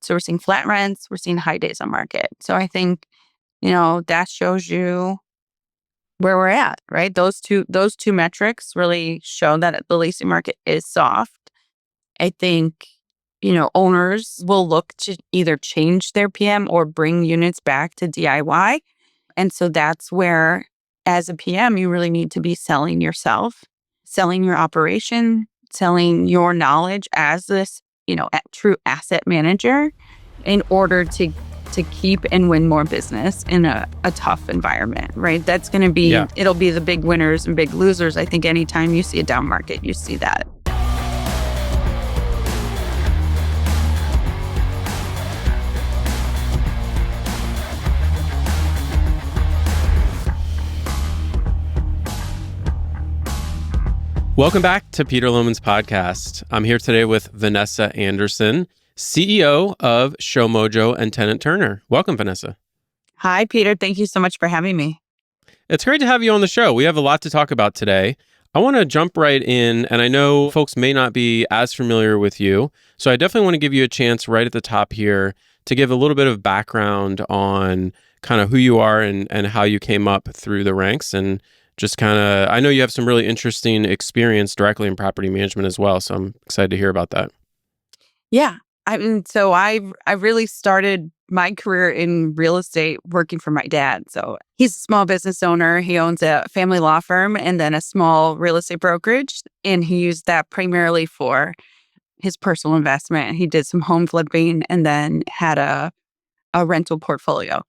So we're seeing flat rents, we're seeing high days on market. So I think, that shows you where we're at, right? Those two metrics really show that the leasing market is soft. I think, owners will look to either change their PM or bring units back to DIY. And so that's where, as a PM, you really need to be selling yourself, selling your operation, selling your knowledge as this, true asset manager in order to keep and win more business in a tough environment, right? That's going to be, It'll be the big winners and big losers. I think anytime you see a down market, you see that. Welcome back to Peter Lohmann's podcast. I'm here today with Vanessa Anderson, CEO of ShowMojo and Tenant Turner. Welcome, Vanessa. Hi, Peter. Thank you so much for having me. It's great to have you on the show. We have a lot to talk about today. I want to jump right in, and I know folks may not be as familiar with you, so I definitely want to give you a chance right at the top here to give a little bit of background on kind of who you are and how you came up through the ranks, and just kind of, I know you have some really interesting experience directly in property management as well, so I'm excited to hear about that. Yeah. So I really started my career in real estate working for my dad. So he's a small business owner. He owns a family law firm and then a small real estate brokerage. And he used that primarily for his personal investment. He did some home flipping and then had a rental portfolio.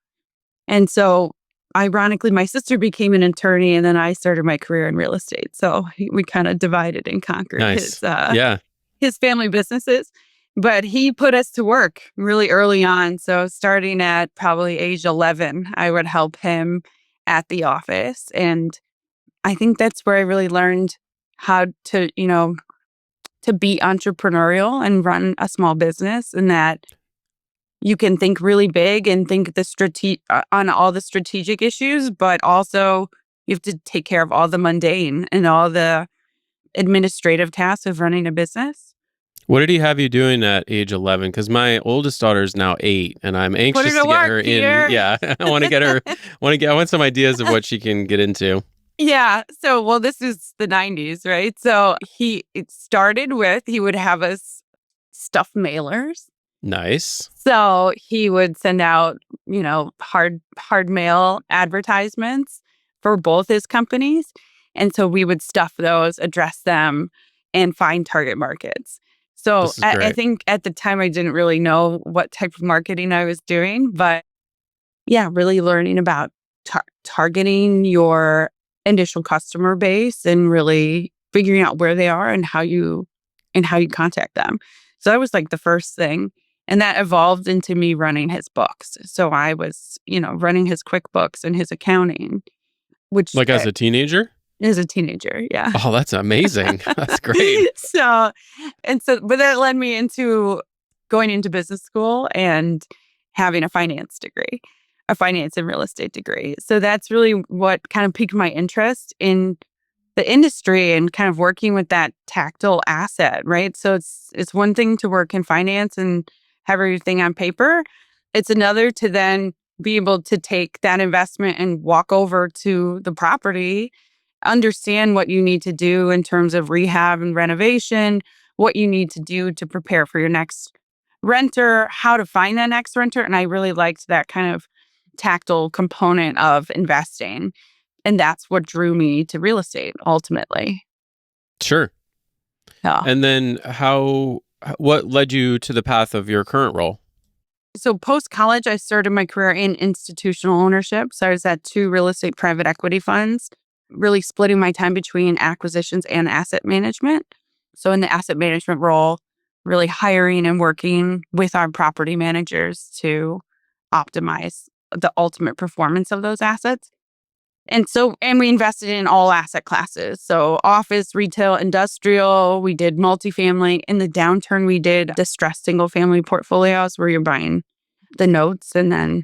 And so ironically, my sister became an attorney and then I started my career in real estate. So we kind of divided and conquered his family businesses. But he put us to work really early on. So starting at probably age 11, I would help him at the office. And I think that's where I really learned how to, to be entrepreneurial and run a small business, and that you can think really big and think on all the strategic issues, but also you have to take care of all the mundane and all the administrative tasks of running a business. What did he have you doing at age 11? Because my oldest daughter is now 8, and I'm anxious to get her in. Yeah, I want to get her. I want some ideas of what she can get into. Yeah. So, this is the 90s, right? So it started with, he would have us stuff mailers. Nice. So he would send out, hard mail advertisements for both his companies. And so we would stuff those, address them, and find target markets. So I think at the time I didn't really know what type of marketing I was doing, but yeah, really learning about targeting your initial customer base and really figuring out where they are and how you contact them. So that was like the first thing. And that evolved into me running his books. So I was, running his QuickBooks and his accounting, which as a teenager? As a teenager, yeah. Oh, that's amazing. That's great. But that led me into going into business school and having a finance and real estate degree. So that's really what kind of piqued my interest in the industry and kind of working with that tactile asset, right? So it's one thing to work in finance and have everything on paper. It's another to then be able to take that investment and walk over to the property, understand what you need to do in terms of rehab and renovation, what you need to do to prepare for your next renter, how to find that next renter. And I really liked that kind of tactile component of investing. And that's what drew me to real estate ultimately. Sure. Yeah. And then what led you to the path of your current role? So post-college, I started my career in institutional ownership. So I was at 2 real estate private equity funds, really splitting my time between acquisitions and asset management. So in the asset management role, really hiring and working with our property managers to optimize the ultimate performance of those assets. And we invested in all asset classes. So office, retail, industrial, we did multifamily. In the downturn, we did distressed single family portfolios where you're buying the notes and then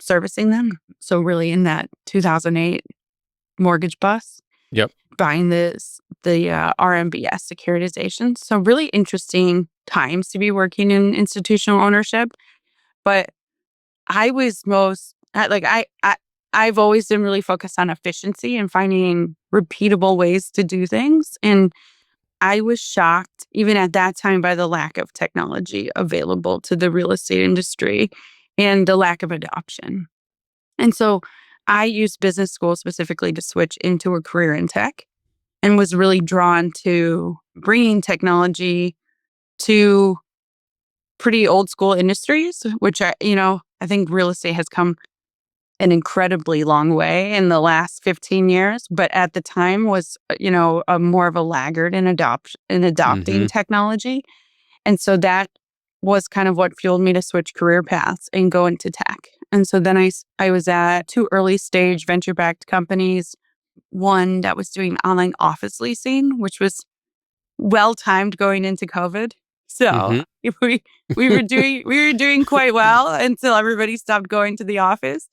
servicing them. So really in that 2008 mortgage bust. Yep. Buying the RMBS securitization. So really interesting times to be working in institutional ownership. But I was I've always been really focused on efficiency and finding repeatable ways to do things. And I was shocked, even at that time, by the lack of technology available to the real estate industry and the lack of adoption. And so I used business school specifically to switch into a career in tech and was really drawn to bringing technology to pretty old school industries, which I think real estate has come an incredibly long way in the last 15 years, but at the time was, a more of a laggard in adopting Hmm. technology. And so that was kind of what fueled me to switch career paths and go into tech. And so then I was at two early stage venture backed companies, one that was doing online office leasing, which was well timed going into COVID. So Hmm. we we were doing quite well until everybody stopped going to the office.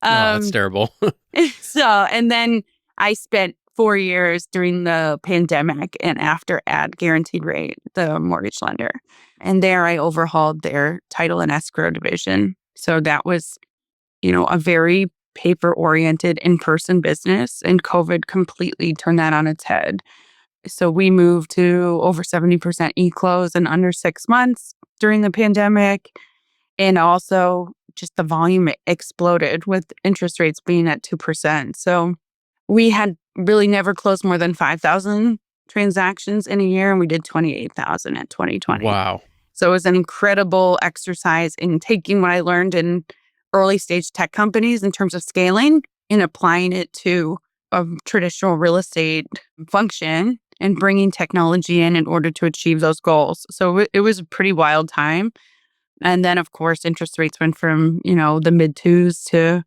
Oh, that's Um, terrible. and then I spent 4 years during the pandemic and after at Guaranteed Rate, the mortgage lender. And there I overhauled their title and escrow division. So that was, a very paper oriented in person business. And COVID completely turned that on its head. So we moved to over 70% e-close in under 6 months during the pandemic. And also just the volume exploded with interest rates being at 2%. So we had really never closed more than 5,000 transactions in a year, and we did 28,000 at 2020. Wow. So it was an incredible exercise in taking what I learned in early stage tech companies in terms of scaling and applying it to a traditional real estate function and bringing technology in order to achieve those goals. So it was a pretty wild time. And then, of course, interest rates went from, the mid twos to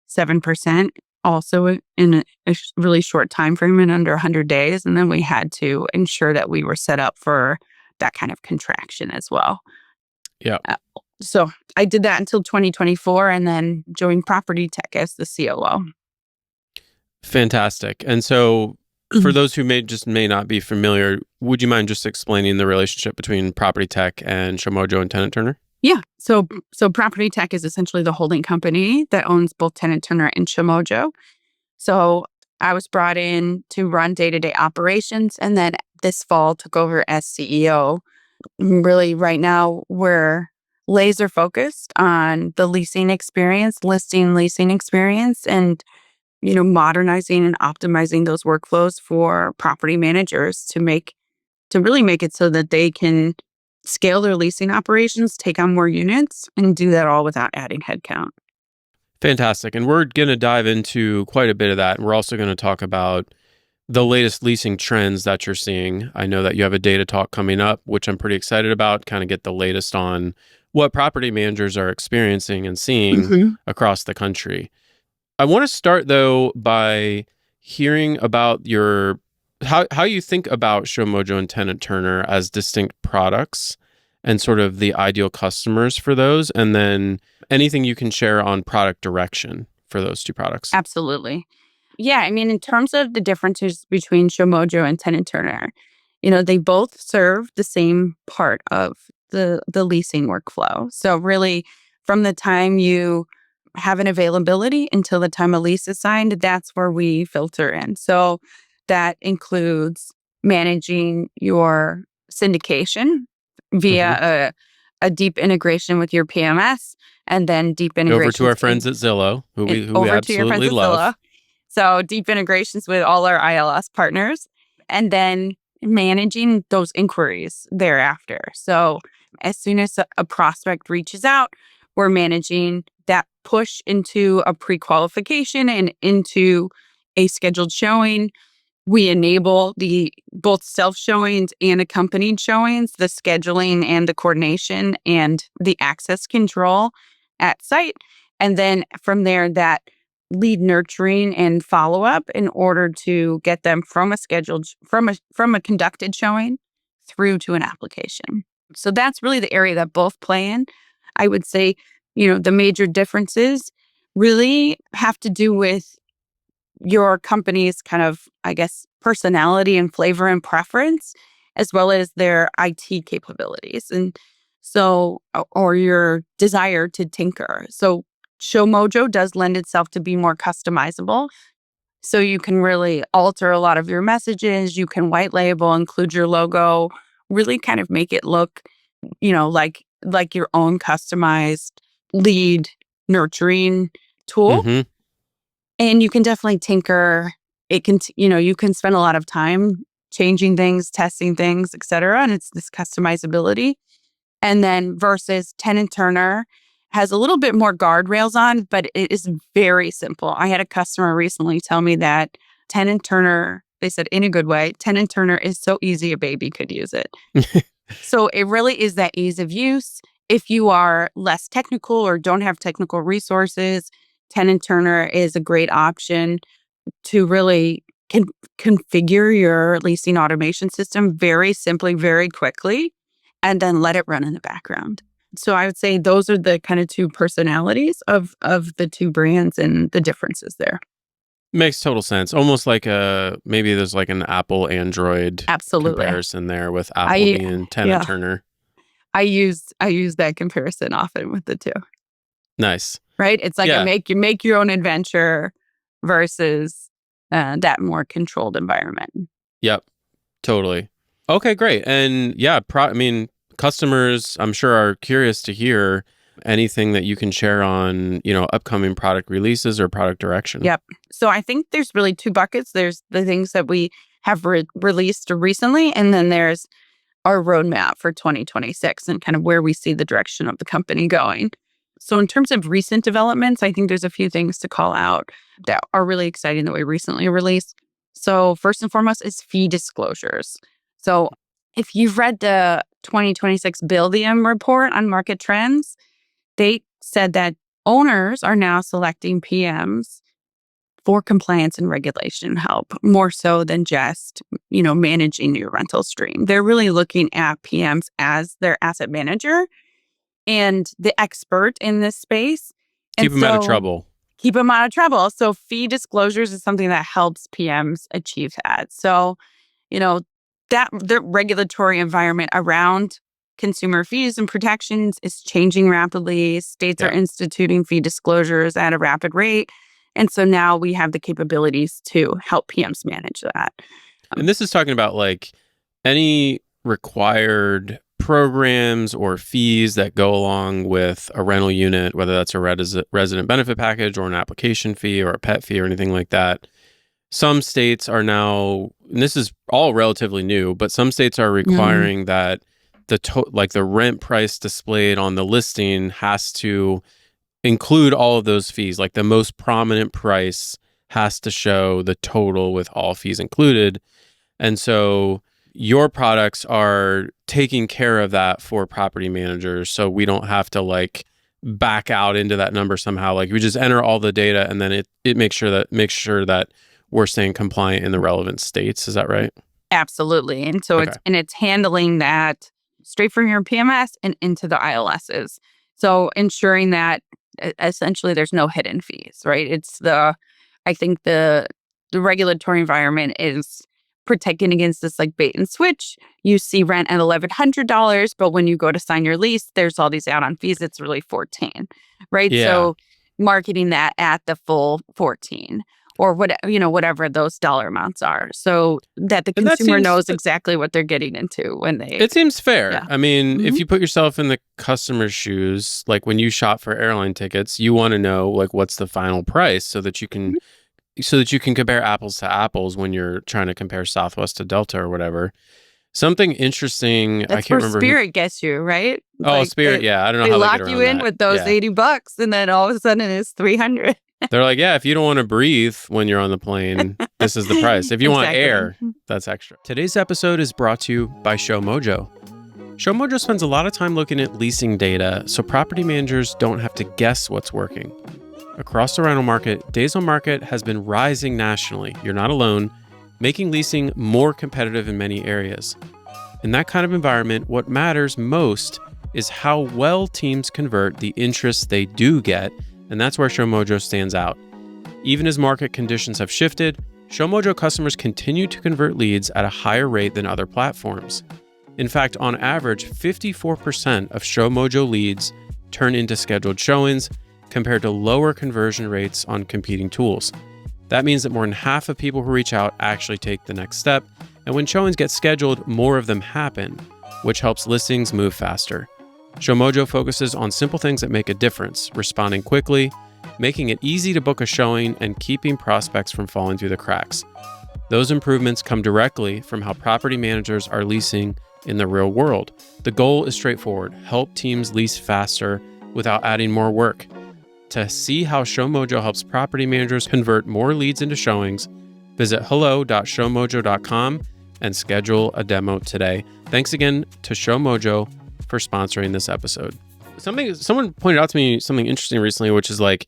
7%, also in a really short time frame in under 100 days. And then we had to ensure that we were set up for that kind of contraction as well. Yeah. So I did that until 2024 and then joined PropertyTek as the COO. Fantastic. And so for those who may not be familiar, would you mind just explaining the relationship between PropertyTek and ShowMojo and Tenant Turner? Yeah. So PropertyTek is essentially the holding company that owns both Tenant Turner and ShowMojo. So I was brought in to run day-to-day operations, and then this fall took over as CEO. Really, right now we're laser focused on the leasing experience, listing leasing experience, and modernizing and optimizing those workflows for property managers to really make it so that they can scale their leasing operations, take on more units, and do that all without adding headcount. Fantastic. And we're going to dive into quite a bit of that. And we're also going to talk about the latest leasing trends that you're seeing. I know that you have a data talk coming up, which I'm pretty excited about, kind of get the latest on what property managers are experiencing and seeing Mhm. across the country. I want to start though by hearing about how you think about ShowMojo and Tenant Turner as distinct products and sort of the ideal customers for those, and then anything you can share on product direction for those two products. Absolutely. Yeah, I mean, in terms of the differences between ShowMojo and Tenant Turner, they both serve the same part of the leasing workflow. So really, from the time you have an availability until the time a lease is signed, that's where we filter in. So that includes managing your syndication Hmm. via a deep integration with your PMS, and then deep Over to our integrations friends at Zillow, who we over to your friends absolutely at Zillow. love. So deep integrations with all our ILS partners, and then managing those inquiries thereafter. So as soon as a prospect reaches out, we're managing that push into a pre-qualification and into a scheduled showing. We enable the both self showings and accompanied showings, the scheduling and the coordination and the access control at site. And then from there, that lead nurturing and follow up in order to get them from a scheduled from a conducted showing through to an application. So that's really the area that both play in. I would say, the major differences really have to do with your company's kind of, I guess, personality and flavor and preference. as well as their IT capabilities. And so, or your desire to tinker. So ShowMojo does lend itself to be more customizable. So you can really alter a lot of your messages. You can white label, include your logo, really kind of make it look, like your own customized lead nurturing tool. Mm-hmm. And you can definitely tinker. It can, you can spend a lot of time changing things, testing things, et cetera. And it's this customizability. And then versus Tenant Turner has a little bit more guardrails on, but it is very simple. I had a customer recently tell me that Tenant Turner, they said in a good way, Tenant Turner is so easy a baby could use it. So it really is that ease of use. If you are less technical or don't have technical resources, Tenant Turner is a great option to really configure your leasing automation system very simply, very quickly, and then let it run in the background. So I would say those are the kind of two personalities of the two brands and the differences there. Makes total sense. Almost like maybe there's like an Apple Android Absolutely comparison there with Apple being Tenant Turner. I use that comparison often with the two. Nice. Right? It's like you make your own adventure versus that more controlled environment. Yep. Totally. Okay, great. And yeah, customers, I'm sure, are curious to hear anything that you can share on, upcoming product releases or product direction. Yep. So I think there's really two buckets. There's the things that we have released recently, and then there's our roadmap for 2026 and kind of where we see the direction of the company going. So in terms of recent developments, I think there's a few things to call out that are really exciting that we recently released. So first and foremost is fee disclosures. So if you've read the 2026 Buildium report on market trends, they said that owners are now selecting PMs for compliance and regulation help, more so than just, managing your rental stream. They're really looking at PMs as their asset manager and the expert in this space. Keep them out of trouble. Keep them out of trouble. So fee disclosures is something that helps PMs achieve that. So, that the regulatory environment around consumer fees and protections is changing rapidly. States are instituting fee disclosures at a rapid rate. And so now we have the capabilities to help PMs manage that. And this is talking about like any required programs or fees that go along with a rental unit, whether that's a resident benefit package or an application fee or a pet fee or anything like that. Some states are now, and this is all relatively new, but some states are requiring that the rent price displayed on the listing has to include all of those fees. Like the most prominent price has to show the total with all fees included. And so your products are taking care of that for property managers. So we don't have to like back out into that number somehow. Like we just enter all the data and then it makes sure that we're staying compliant in the relevant states. Is that right? Absolutely. And so it's handling that straight from your PMS and into the ILSs. So ensuring that essentially there's no hidden fees, right? I think the regulatory environment is protecting against this like bait and switch. You see rent at $1,100, but when you go to sign your lease, there's all these add-on fees. It's really $14, right? Yeah. So marketing that at the full $14 or whatever those dollar amounts are, so that the consumer knows exactly what they're getting into when they. It seems fair. Yeah. I mean, if you put yourself in the customer's shoes, like when you shop for airline tickets, you want to know like what's the final price so that you can compare apples to apples when you're trying to compare Southwest to Delta or whatever. Something interesting, That's I can't remember. Spirit gets you, right? Oh, like Spirit, I don't know how they lock get you around in that. with those $80, and then all of a sudden it's $300. They're like, yeah, if you don't want to breathe when you're on the plane, this is the price. If you want air, that's extra. Today's episode is brought to you by ShowMojo. ShowMojo spends a lot of time looking at leasing data so property managers don't have to guess what's working. Across the rental market, days on market has been rising nationally. You're not alone, making leasing more competitive in many areas. In that kind of environment, what matters most is how well teams convert the interest they do get, and that's where ShowMojo stands out. Even as market conditions have shifted, ShowMojo customers continue to convert leads at a higher rate than other platforms. In fact, on average, 54% of ShowMojo leads turn into scheduled showings compared to lower conversion rates on competing tools. That means that more than half of people who reach out actually take the next step, and when showings get scheduled, more of them happen, which helps listings move faster. ShowMojo focuses on simple things that make a difference, responding quickly, making it easy to book a showing, and keeping prospects from falling through the cracks. Those improvements come directly from how property managers are leasing in the real world. The goal is straightforward: help teams lease faster without adding more work. To see how ShowMojo helps property managers convert more leads into showings, visit hello.showmojo.com and schedule a demo today. Thanks again to ShowMojo for sponsoring this episode. Someone pointed out to me something interesting recently, which is like,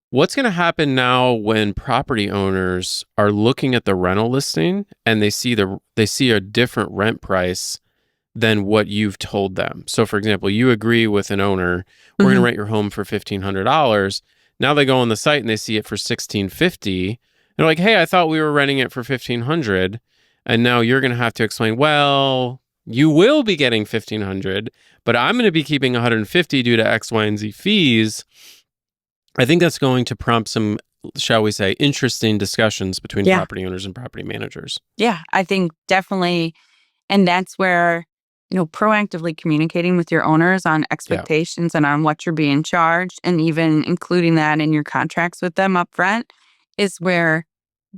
what's going to happen now when property owners are looking at the rental listing and they see a different rent price than what you've told them. So for example, you agree with an owner, we're going to rent your home for $1,500. Now they go on the site and they see it for $1,650. They're like, hey, I thought we were renting it for $1,500. And now you're going to have to explain, well, you will be getting $1,500, but I'm going to be keeping $150 due to X, Y, and Z fees. I think that's going to prompt some, shall we say, interesting discussions between property owners and property managers. Yeah, I think definitely. And that's where, proactively communicating with your owners on expectations and on what you're being charged, and even including that in your contracts with them up front, is where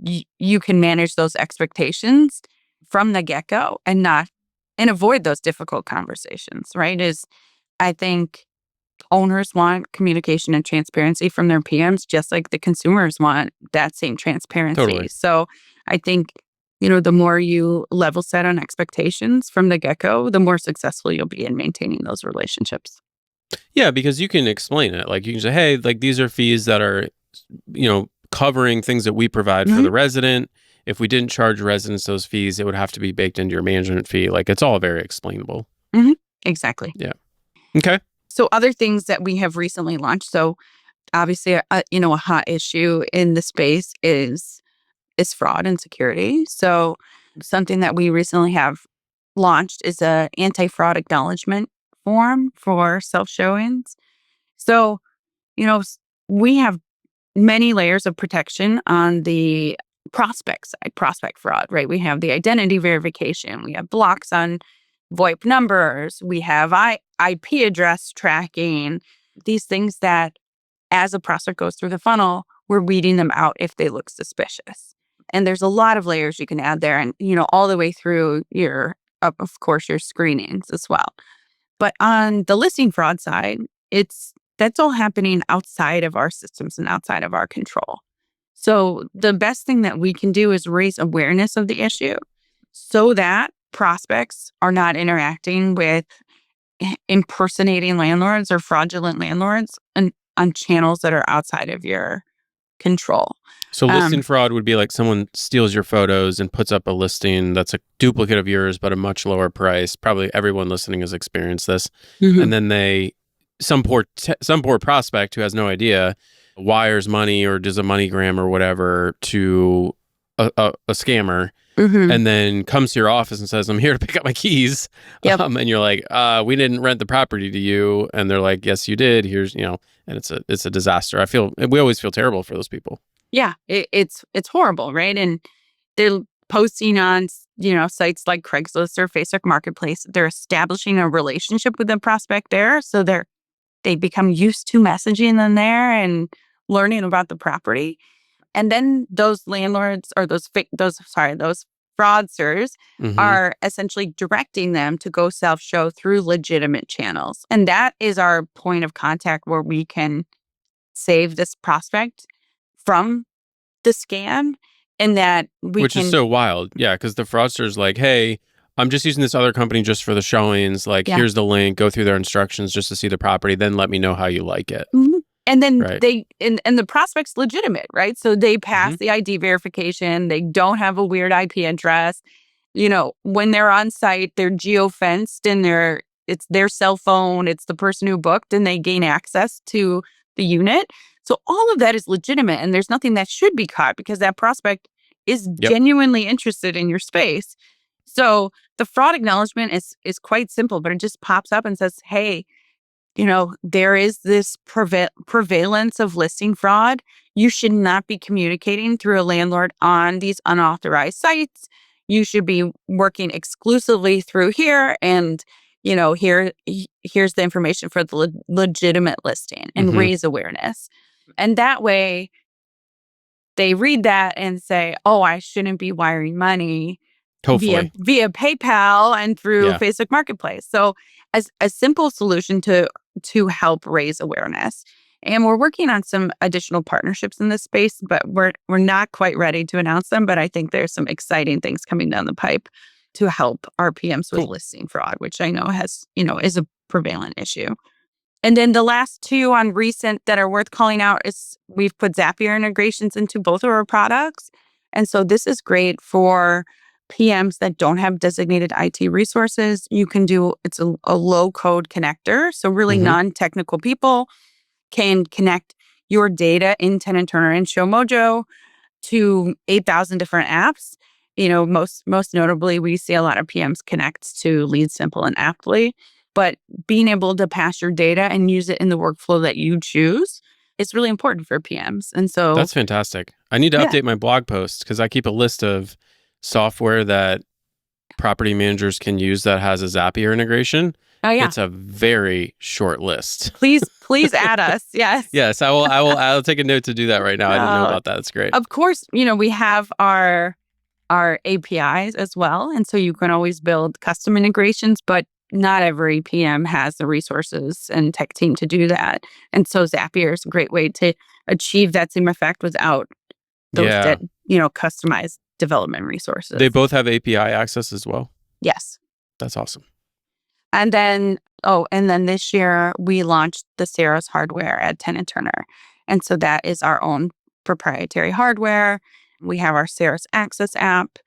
you can manage those expectations from the get-go and avoid those difficult conversations, right? I think owners want communication and transparency from their PMs, just like the consumers want that same transparency. Totally. So I think, the more you level set on expectations from the get-go, the more successful you'll be in maintaining those relationships. Yeah, because you can explain it. Like you can say, hey, like these are fees that are, covering things that we provide for the resident. If we didn't charge residents those fees, it would have to be baked into your management fee. Like it's all very explainable. Exactly. Yeah. Okay. So other things that we have recently launched. So obviously, a hot issue in the space is fraud and security. So something that we recently have launched is a anti-fraud acknowledgement form for self-showings. So, we have many layers of protection on the prospect side, prospect fraud, right? We have the identity verification. We have blocks on VoIP numbers. We have IP address tracking. These things that, as a prospect goes through the funnel, we're weeding them out if they look suspicious. And there's a lot of layers you can add there, and all the way through of course, your screenings as well. But on the listing fraud side, that's all happening outside of our systems and outside of our control. So the best thing that we can do is raise awareness of the issue so that prospects are not interacting with impersonating landlords or fraudulent landlords on channels that are outside of your control. So listing fraud would be like someone steals your photos and puts up a listing that's a duplicate of yours, but a much lower price. Probably everyone listening has experienced this. And then some poor prospect who has no idea wires money or does a MoneyGram or whatever to a scammer, and then comes to your office and says, I'm here to pick up my keys. And you're like, we didn't rent the property to you. And they're like, yes, you did. Here's, and it's a disaster. We always feel terrible for those people. Yeah, it's horrible, right? And they're posting on, sites like Craigslist or Facebook Marketplace. They're establishing a relationship with the prospect there. So they become used to messaging them there and learning about the property. And then those landlords or those fraudsters are essentially directing them to go self-show through legitimate channels. And that is our point of contact where we can save this prospect from the scam, and that Which is so wild. Yeah, because the fraudster's like, hey, I'm just using this other company just for the showings. Like, here's the link. Go through their instructions just to see the property. Then let me know how you like it. And then and the prospect's legitimate, right? So they pass the ID verification. They don't have a weird IP address. When they're on site, they're geo-fenced and it's their cell phone. It's the person who booked, and they gain access to the unit. So all of that is legitimate, and there's nothing that should be caught because that prospect is Yep. genuinely interested in your space. So the fraud acknowledgement is quite simple, but it just pops up and says, hey, there is this prevalence of listing fraud. You should not be communicating through a landlord on these unauthorized sites. You should be working exclusively through here. And, here's the information for the legitimate listing, and Mm-hmm. raise awareness. And that way they read that and say, oh, I shouldn't be wiring money via Hopefully. PayPal and through Yeah. Facebook Marketplace. So as a simple solution to help raise awareness. And we're working on some additional partnerships in this space, but we're not quite ready to announce them. But I think there's some exciting things coming down the pipe to help RPMs with Cool. listing fraud, which I know is a prevalent issue. And then the last two on recent that are worth calling out is we've put Zapier integrations into both of our products. And so this is great for PMs that don't have designated IT resources. It's a low code connector. So really Mm-hmm. non-technical people can connect your data in Tenant Turner and ShowMojo to 8,000 different apps. Most notably, we see a lot of PMs connect to Lead Simple and Aptly. But being able to pass your data and use it in the workflow that you choose is really important for PMs. And so That's fantastic. I need to Yeah. update my blog post because I keep a list of software that property managers can use that has a Zapier integration. Oh yeah, It's a very short list. please add us. Yes. Yes, I will. I'll take a note to do that right now. I didn't know about that. That's great. Of course, we have our APIs as well. And so you can always build custom integrations, but not every PM has the resources and tech team to do that. And so Zapier is a great way to achieve that same effect without those Yeah. customized development resources. They both have API access as well. Yes. That's awesome. And then this year we launched the Saros hardware at Tenant Turner. And so that is our own proprietary hardware. We have our Saros Access app.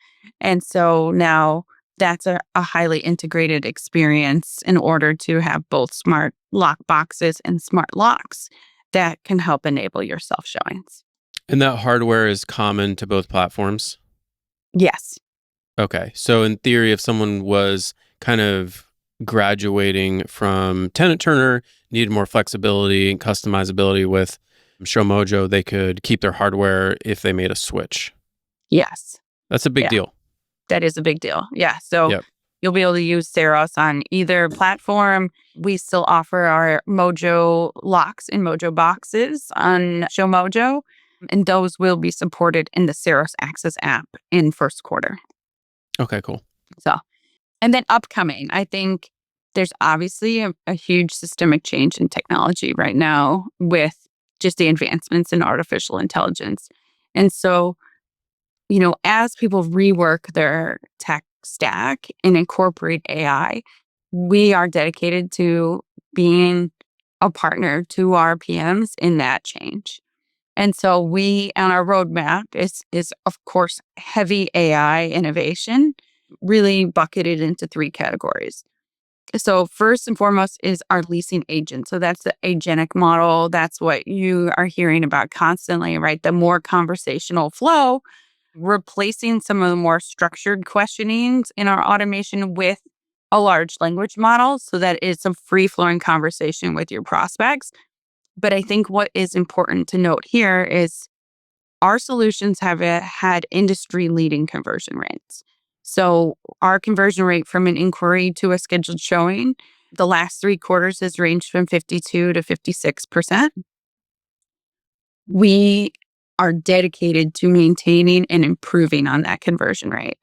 And so now that's a highly integrated experience in order to have both smart lock boxes and smart locks that can help enable your self showings. And that hardware is common to both platforms? Yes. Okay. So in theory, if someone was kind of graduating from Tenant Turner, needed more flexibility and customizability with ShowMojo, they could keep their hardware if they made a switch. Yes. That's a big Yeah. deal. That is a big deal. Yeah. So Yep. you'll be able to use Saros on either platform. We still offer our Mojo locks and Mojo boxes on ShowMojo, and those will be supported in the Saros Access app in first quarter. Okay, cool. So, and then upcoming, I think there's obviously a huge systemic change in technology right now with just the advancements in artificial intelligence. And so, as people rework their tech stack and incorporate AI, we are dedicated to being a partner to our PMs in that change. And so on our roadmap is of course heavy AI innovation, really bucketed into three categories. So first and foremost is our leasing agent. So that's the agentic model. That's what you are hearing about constantly, right? The more conversational flow, replacing some of the more structured questionings in our automation with a large language model so that it's a free-flowing conversation with your prospects. But I think what is important to note here is our solutions have had industry-leading conversion rates. So our conversion rate from an inquiry to a scheduled showing, the last 3 quarters has ranged from 52 to 56%. We are dedicated to maintaining and improving on that conversion rate.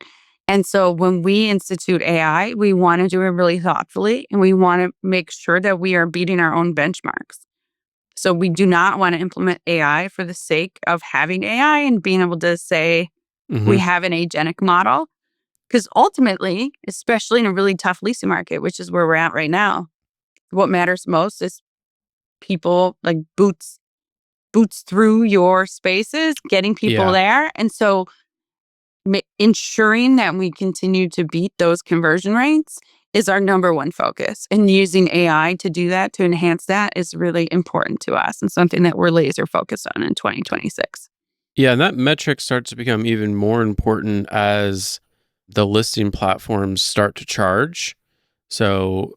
And so when we institute AI, we want to do it really thoughtfully, and we want to make sure that we are beating our own benchmarks. So we do not want to implement AI for the sake of having AI and being able to say we have an agentic model. Because ultimately, especially in a really tough leasing market, which is where we're at right now, what matters most is people like boots through your spaces, getting people there. And so ensuring that we continue to beat those conversion rates is our number one focus. And using AI to do that, to enhance that, is really important to us and something that we're laser focused on in 2026. Yeah, and that metric starts to become even more important as the listing platforms start to charge. So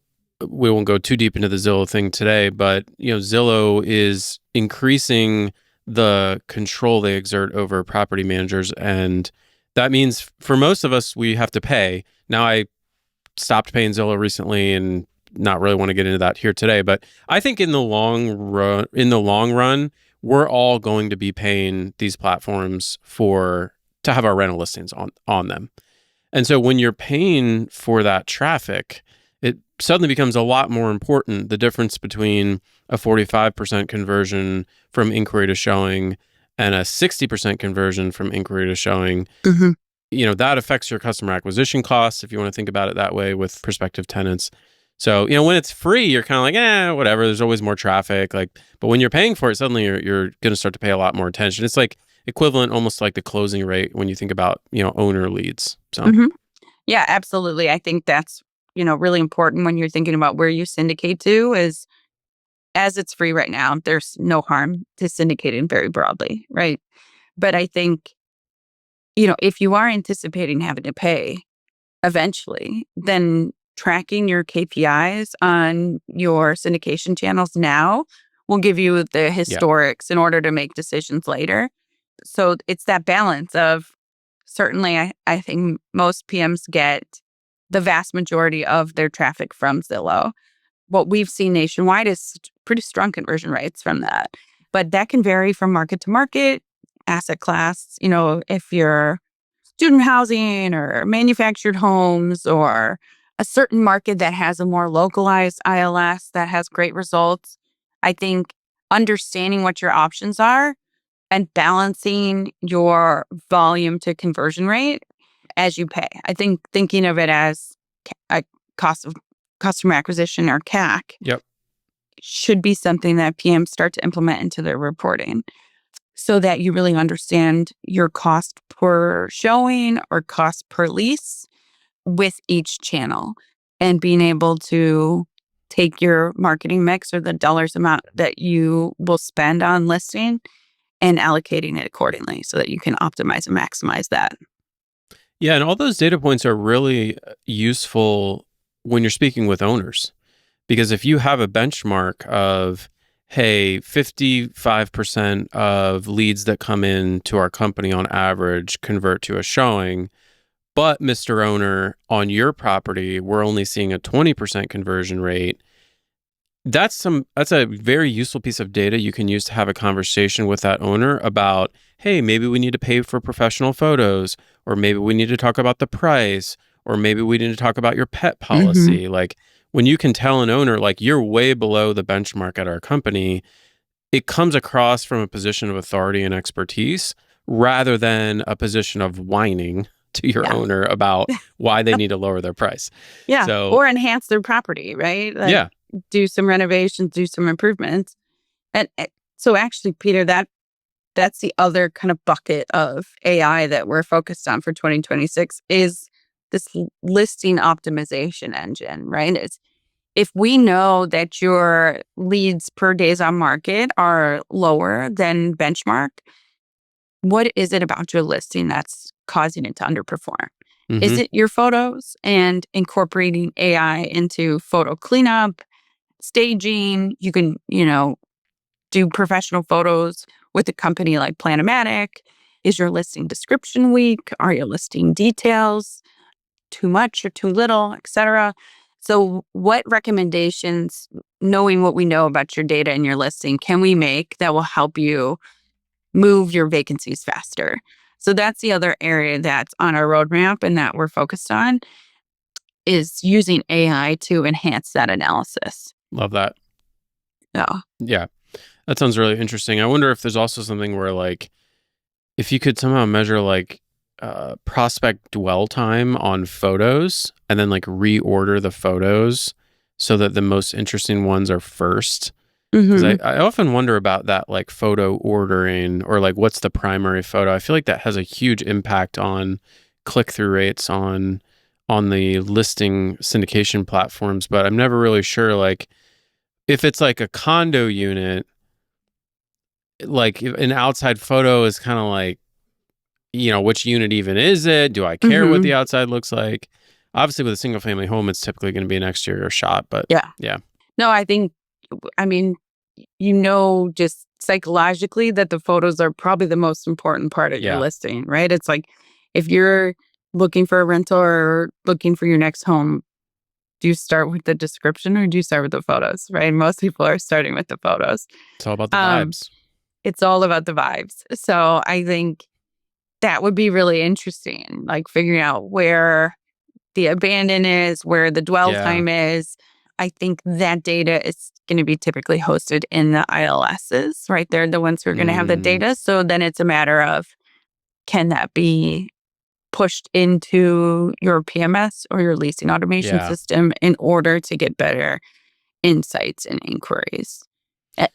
we won't go too deep into the Zillow thing today, but Zillow is increasing the control they exert over property managers, and that means for most of us we have to pay. Now I stopped paying Zillow recently and not really want to get into that here today, but I think in the long run, we're all going to be paying these platforms to have our rental listings on them. And so when you're paying for that traffic, it suddenly becomes a lot more important, the difference between a 45% conversion from inquiry to showing and a 60% conversion from inquiry to showing. Mhm. That affects your customer acquisition costs, if you want to think about it that way with prospective tenants. So, when it's free, you're kind of like, whatever, there's always more traffic. But when you're paying for it, suddenly you're going to start to pay a lot more attention. It's like equivalent, almost like the closing rate when you think about, owner leads. So, Mhm. Yeah, absolutely. I think that's, really important when you're thinking about where you syndicate to is as it's free right now, there's no harm to syndicating very broadly, right? But I think, if you are anticipating having to pay eventually, then tracking your KPIs on your syndication channels now will give you the yeah. historics in order to make decisions later. So it's that balance of certainly, I think most PMs get the vast majority of their traffic from Zillow. What we've seen nationwide is pretty strong conversion rates from that. But that can vary from market to market, asset class. If you're student housing or manufactured homes or a certain market that has a more localized ILS that has great results, I think understanding what your options are and balancing your volume to conversion rate as you pay. I think thinking of it as a cost of customer acquisition or CAC Yep. should be something that PMs start to implement into their reporting so that you really understand your cost per showing or cost per lease with each channel and being able to take your marketing mix or the dollars amount that you will spend on listing and allocating it accordingly so that you can optimize and maximize that. Yeah. And all those data points are really useful when you're speaking with owners. Because if you have a benchmark of, hey, 55% of leads that come in to our company on average convert to a showing, but Mr. Owner, on your property, we're only seeing a 20% conversion rate. That's a very useful piece of data you can use to have a conversation with that owner about, hey, maybe we need to pay for professional photos, or maybe we need to talk about the price, or maybe we need to talk about your pet Mm-hmm. policy. Like when you can tell an owner, like you're way below the benchmark at our company, it comes across from a position of authority and expertise rather than a position of whining to your Yeah. owner about why they need to lower their price. Yeah. So, Or enhance their property, right? Like yeah. do some renovations, do some improvements. And so actually, Peter, that's the other kind of bucket of AI that we're focused on for 2026 is this listing optimization engine, right? It's if we know that your leads per days on market are lower than benchmark, what is it about your listing that's causing it to underperform? Is Hmm. it your photos and incorporating AI into photo cleanup, staging? You can, do professional photos with a company like Planomatic. Is your listing description weak? Are your listing details too much or too little, etc.? So, what recommendations, knowing what we know about your data and your listing, can we make that will help you move your vacancies faster? So, that's the other area that's on our roadmap and that we're focused on is using AI to enhance that analysis. Love that. Yeah. Yeah. That sounds really interesting. I wonder if there's also something where, like, if you could somehow measure, like, prospect dwell time on photos and then, like, reorder the photos so that the most interesting ones are first. Because Hmm. I often wonder about that, like, photo ordering or, like, what's the primary photo. I feel like that has a huge impact on click-through rates on the listing syndication platforms. But I'm never really sure, like, if it's like a condo unit, like an outside photo is kind of like, which unit even is it? Do I care what Mm-hmm. the outside looks like? Obviously, with a single family home, it's typically going to be an exterior shot, but yeah. No, I mean, just psychologically that the photos are probably the most important part of your listing, right? It's like if you're looking for a rental or looking for your next home, do you start with the description or do you start with the photos, right? Most people are starting with the photos. It's all about the vibes. It's all about the vibes. So I think that would be really interesting, like figuring out where the abandon is, where the dwell time is. I think that data is going to be typically hosted in the ILSs, right? They're the ones who are going to have the data. So then it's a matter of, can that be pushed into your PMS or your leasing automation system in order to get better insights and inquiries?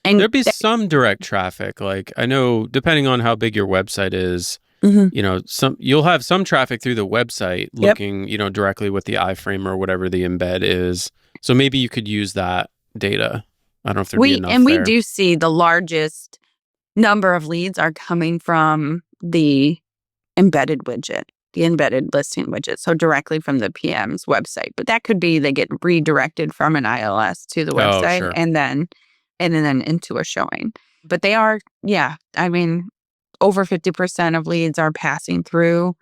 And there'd be some direct traffic. Like I know, depending on how big your website is, you'll have some traffic through the website looking, directly with the iframe or whatever the embed is. So maybe you could use that data. I don't know if there'd be enough there. We do see the largest number of leads are coming from the embedded widget, the embedded listing widget. So directly from the PM's website. But that could be they get redirected from an ILS to the website and then into a showing. But they are, I mean, over 50% of leads are passing through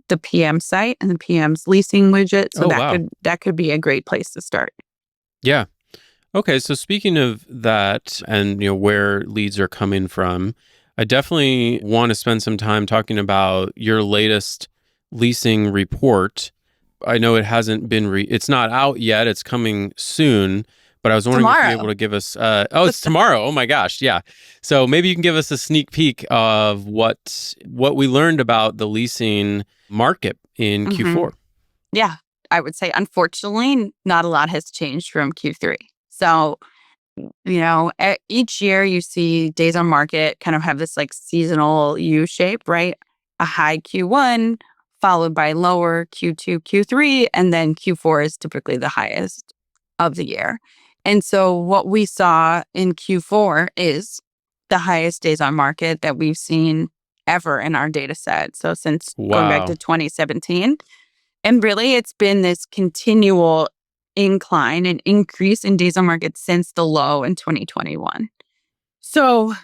the PM site and the PM's leasing widget. So that could be a great place to start. Yeah. Okay. So speaking of that and where leads are coming from, I definitely want to spend some time talking about your latest leasing report. I know it hasn't been it's not out yet. It's coming soon. But I was wondering if you're able to give us... it's tomorrow. Oh, my gosh. Yeah. So maybe you can give us a sneak peek of what we learned about the leasing market in Q4. Yeah. I would say, unfortunately, not a lot has changed from Q3. So, each year you see days on market kind of have this like seasonal U shape, right? A high Q1 followed by lower Q2, Q3, and then Q4 is typically the highest of the year. And so what we saw in Q4 is the highest days on market that we've seen ever in our data set. So since going back to 2017. And really, it's been this continual incline and increase in days on market since the low in 2021. So,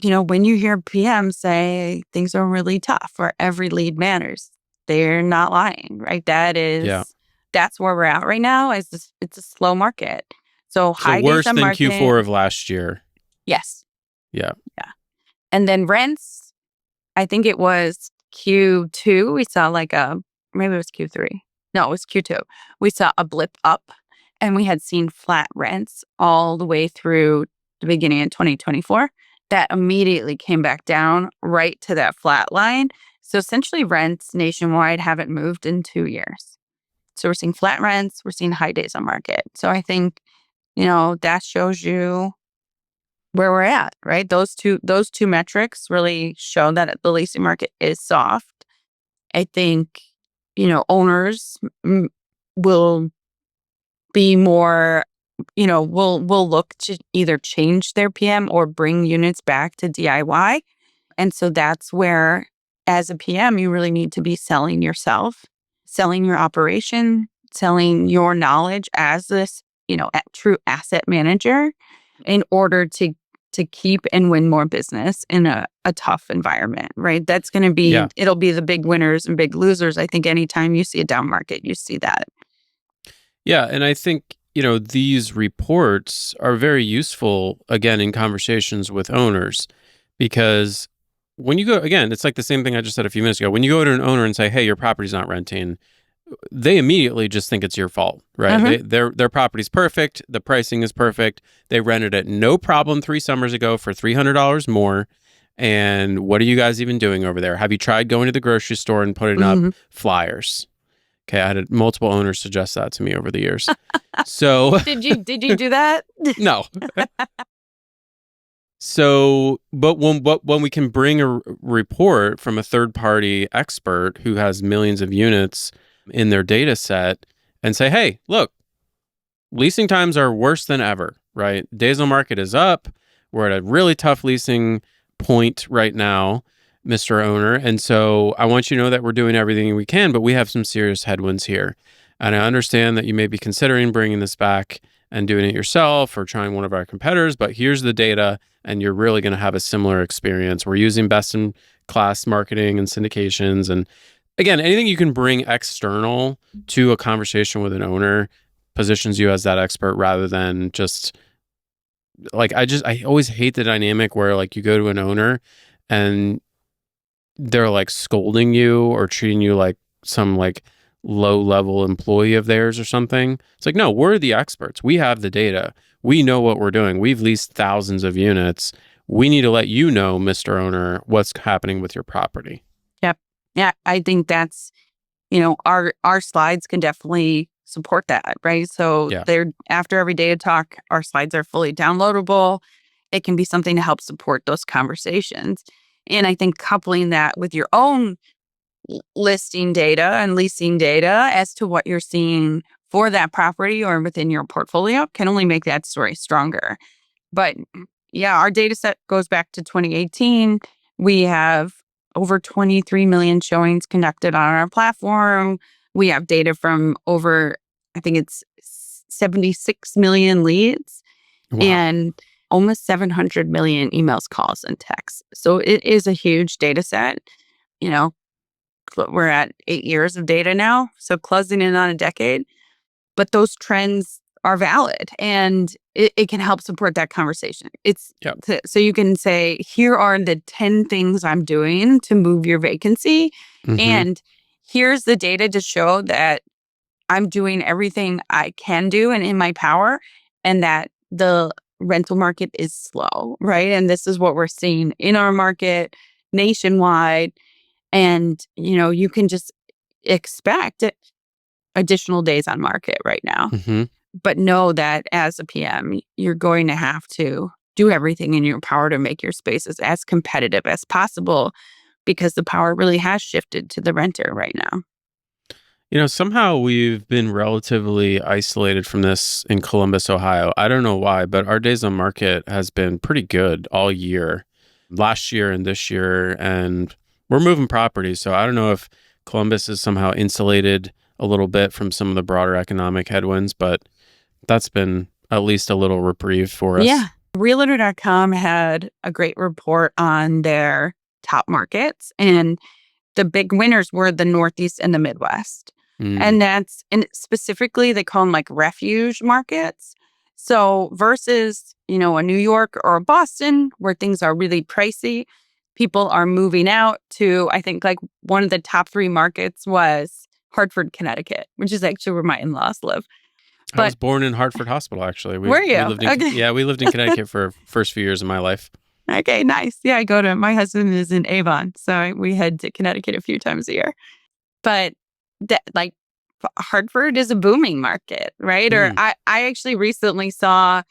when you hear PM say things are really tough or every lead matters, they're not lying, right? That's where we're at right now. It's a slow market. So high worse days on than market. Q4 of last year. Yes. Yeah. And then rents, I think it was Q2. We saw maybe it was Q3. No, it was Q2. We saw a blip up and we had seen flat rents all the way through the beginning of 2024. That immediately came back down right to that flat line. So essentially rents nationwide haven't moved in 2 years. So we're seeing flat rents, we're seeing high days on market. So I think, that shows you where we're at, right? Those two metrics really show that the leasing market is soft. I think, owners will be more, will look to either change their PM or bring units back to DIY. And so that's where, as a PM, you really need to be selling yourself, selling your operation, selling your knowledge as this, a true asset manager in order to keep and win more business in a tough environment, right? That's going to be, it'll be the big winners and big losers. I think anytime you see a down market, you see that. Yeah. And I think, these reports are very useful, again, in conversations with owners, because when you go, again, it's like the same thing I just said a few minutes ago. When you go to an owner and say, hey, your property's not renting, they immediately just think it's your fault, right? Their property's perfect. The pricing is perfect. They rented it no problem 3 summers ago for $300 more. And what are you guys even doing over there? Have you tried going to the grocery store and putting up flyers? Okay, I had multiple owners suggest that to me over the years. So did you do that? No. So, but when we can bring a report from a third-party expert who has millions of units in their data set and say, hey, look, leasing times are worse than ever, right? Days on market is up. We're at a really tough leasing point right now, Mr. Owner. And so I want you to know that we're doing everything we can, but we have some serious headwinds here. And I understand that you may be considering bringing this back and doing it yourself or trying one of our competitors, but here's the data, and you're really going to have a similar experience. We're using best-in-class marketing and syndications. And again, anything you can bring external to a conversation with an owner positions you as that expert rather than just like, I always hate the dynamic where like you go to an owner and they're like scolding you or treating you like some like low level employee of theirs or something. It's like, no, we're the experts. We have the data. We know what we're doing. We've leased thousands of units. We need to let you know, Mr. Owner, what's happening with your property. Yep. Yeah. I think that's, our slides can definitely support that, right? So Yeah. they're after every data talk, our slides are fully downloadable. It can be something to help support those conversations. And I think coupling that with your own listing data and leasing data as to what you're seeing for that property or within your portfolio can only make that story stronger. But yeah, our data set goes back to 2018. We have over 23 million showings conducted on our platform. We have data from over, I think it's 76 million leads. Wow. And almost 700 million emails, calls, and texts. So it is a huge data set. We're at 8 years of data now, so closing in on a decade. But those trends are valid, and it can help support that conversation. So you can say, here are the 10 things I'm doing to move your vacancy, and here's the data to show that I'm doing everything I can do and in my power, and that the rental market is slow, right? And this is what we're seeing in our market nationwide. And, you can just expect additional days on market right now. But know that as a PM, you're going to have to do everything in your power to make your spaces as competitive as possible, because the power really has shifted to the renter right now. Somehow we've been relatively isolated from this in Columbus, Ohio. I don't know why, but our days on market has been pretty good all year, last year and this year, and we're moving properties. So I don't know if Columbus is somehow insulated a little bit from some of the broader economic headwinds, but that's been at least a little reprieve for us. Yeah. Realtor.com had a great report on their top markets, and the big winners were the Northeast and the Midwest. And specifically, they call them like refuge markets. So versus, a New York or a Boston where things are really pricey, people are moving out to, I think like one of the top 3 markets was Hartford, Connecticut, which is actually where my in-laws live. I was born in Hartford Hospital, actually. Were you? We lived in Connecticut for first few years of my life. Okay, nice. Yeah, my husband is in Avon, so we head to Connecticut a few times a year. But Hartford is a booming market, right? Or I actually recently saw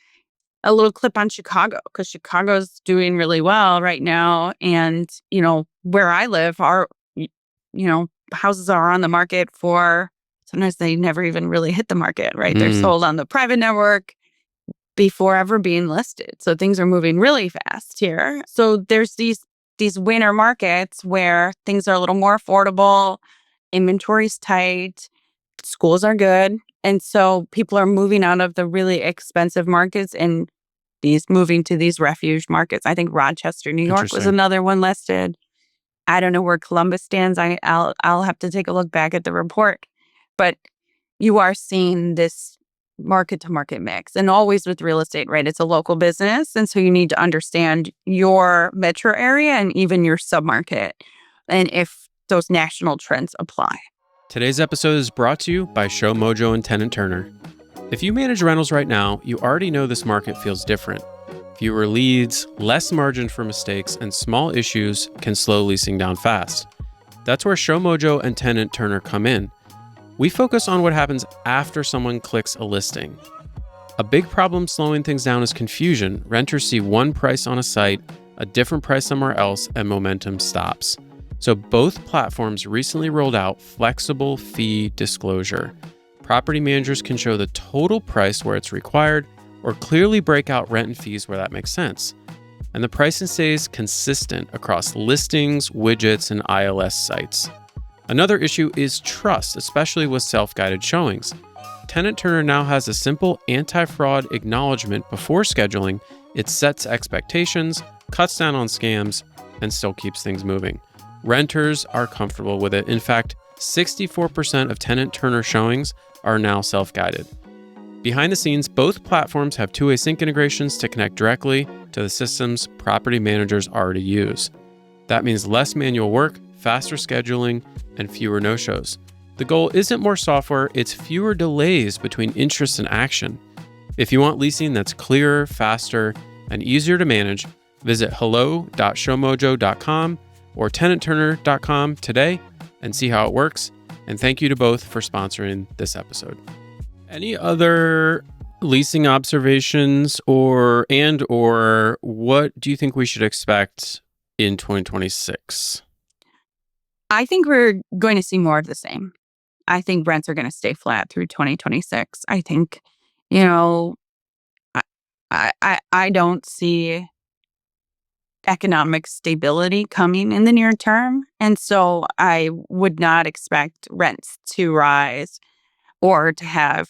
a little clip on Chicago, because Chicago's doing really well right now. And, where I live, our, houses are on the market for, sometimes they never even really hit the market, right? They're sold on the private network before ever being listed. So things are moving really fast here. So there's these winter markets where things are a little more affordable, inventory's tight, schools are good. And so people are moving out of the really expensive markets and moving to these refuge markets. I think Rochester, New York was another one listed. I don't know where Columbus stands. I'll have to take a look back at the report. But you are seeing this market to market mix, and always with real estate, right? It's a local business. And so you need to understand your metro area and even your submarket, and if those national trends apply. Today's episode is brought to you by ShowMojo and Tenant Turner. If you manage rentals right now, you already know this market feels different. Fewer leads, less margin for mistakes, and small issues can slow leasing down fast. That's where ShowMojo and Tenant Turner come in. We focus on what happens after someone clicks a listing. A big problem slowing things down is confusion. Renters see one price on a site, a different price somewhere else, and momentum stops. So both platforms recently rolled out flexible fee disclosure. Property managers can show the total price where it's required, or clearly break out rent and fees where that makes sense. And the pricing stays consistent across listings, widgets, and ILS sites. Another issue is trust, especially with self-guided showings. Tenant Turner now has a simple anti-fraud acknowledgement before scheduling. It sets expectations, cuts down on scams, and still keeps things moving. Renters are comfortable with it. In fact, 64% of Tenant Turner showings are now self-guided. Behind the scenes, both platforms have two-way sync integrations to connect directly to the systems property managers already use. That means less manual work, faster scheduling, and fewer no-shows. The goal isn't more software, it's fewer delays between interest and action. If you want leasing that's clearer, faster, and easier to manage, visit hello.showmojo.com or tenantturner.com today and see how it works. And thank you to both for sponsoring this episode. Any other leasing observations or what do you think we should expect in 2026? I think we're going to see more of the same. I think rents are going to stay flat through 2026. I think, I don't see economic stability coming in the near term. And so I would not expect rents to rise or to have,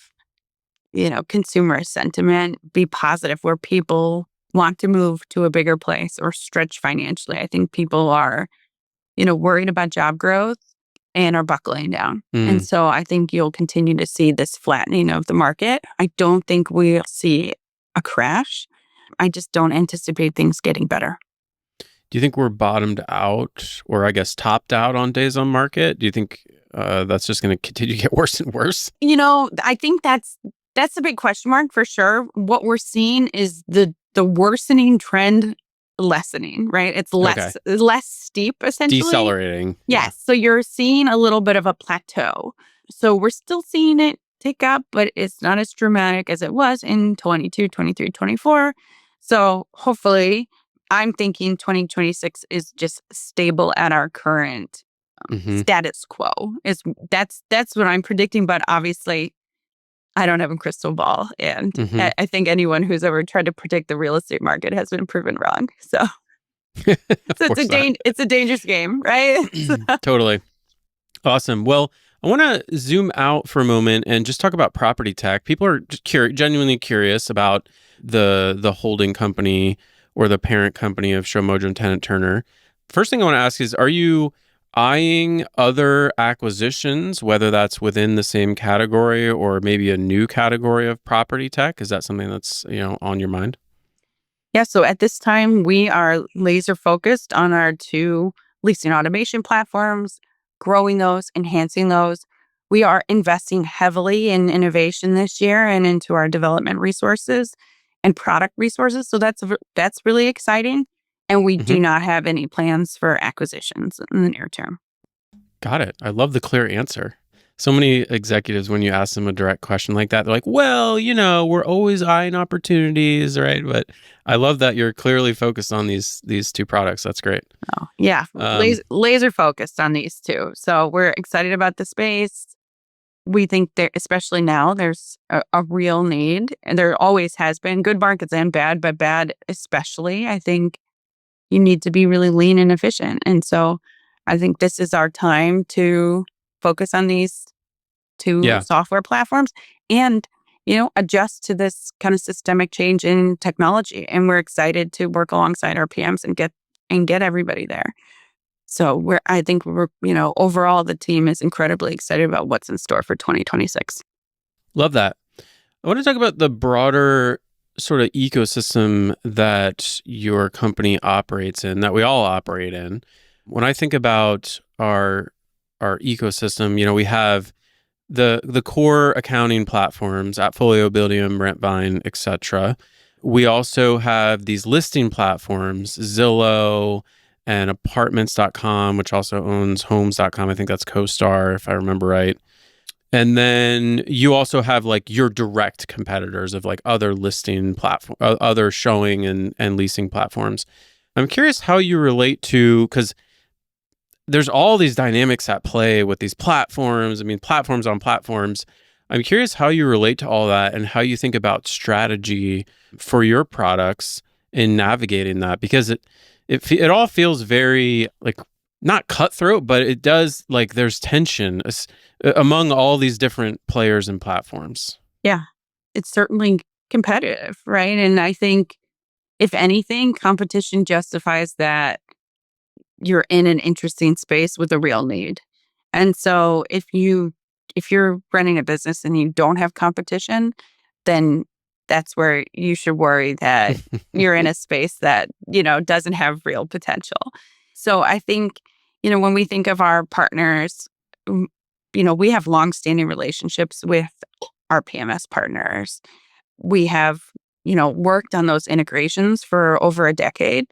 consumer sentiment be positive where people want to move to a bigger place or stretch financially. I think people are, worried about job growth and are buckling down. And so I think you'll continue to see this flattening of the market. I don't think we'll see a crash. I just don't anticipate things getting better. Do you think we're bottomed out or I guess topped out on days on market? Do you think that's just going to continue to get worse and worse? I think that's a big question mark for sure. What we're seeing is the worsening trend lessening, right? It's less steep, essentially. Decelerating. Yes. Yeah. So you're seeing a little bit of a plateau. So we're still seeing it tick up, but it's not as dramatic as it was in 22, 23, 24. So hopefully, I'm thinking 2026 is just stable at our current status quo. That's what I'm predicting, but obviously I don't have a crystal ball. And I think anyone who's ever tried to predict the real estate market has been proven wrong. So, it's a dangerous game, right? Totally. Awesome. Well, I want to zoom out for a moment and just talk about PropertyTek. People are genuinely curious about the holding company or the parent company of ShowMojo and Tenant Turner. First thing I want to ask is, are you eyeing other acquisitions, whether that's within the same category or maybe a new category of PropertyTek? Is that something that's, on your mind? Yeah. So at this time, we are laser focused on our two leasing automation platforms, growing those, enhancing those. We are investing heavily in innovation this year and into our development resources and product resources. So that's really exciting. And we do not have any plans for acquisitions in the near term. Got it. I love the clear answer. So many executives, when you ask them a direct question like that, they're like, well, we're always eyeing opportunities, right? But I love that you're clearly focused on these two products. That's great. Oh, yeah. Laser focused on these two. So we're excited about the space. We think that, especially now, there's a real need. And there always has been good markets and bad, but bad especially. I think you need to be really lean and efficient. And so I think this is our time to focus on these two software platforms and, adjust to this kind of systemic change in technology. And we're excited to work alongside our PMs and get everybody there. So I think overall the team is incredibly excited about what's in store for 2026. Love that. I want to talk about the broader sort of ecosystem that your company operates in, that we all operate in. When I think about our ecosystem, we have the core accounting platforms, Appfolio, Buildium, Rentvine, etc. We also have these listing platforms, Zillow and Apartments.com, which also owns Homes.com. I think that's CoStar, if I remember right. And then you also have like your direct competitors of like other listing platform, other showing and leasing platforms. I'm curious how you relate to, because there's all these dynamics at play with these platforms. I mean, platforms on platforms. I'm curious how you relate to all that and how you think about strategy for your products in navigating that, because it all feels very like not cutthroat, but it does, like there's tension among all these different players and platforms. Yeah, it's certainly competitive, right? And I think if anything, competition justifies that you're in an interesting space with a real need. And so if you're running a business and you don't have competition, then that's where you should worry that you're in a space that, doesn't have real potential. So I think, when we think of our partners, we have longstanding relationships with our PMS partners. We have, worked on those integrations for over a decade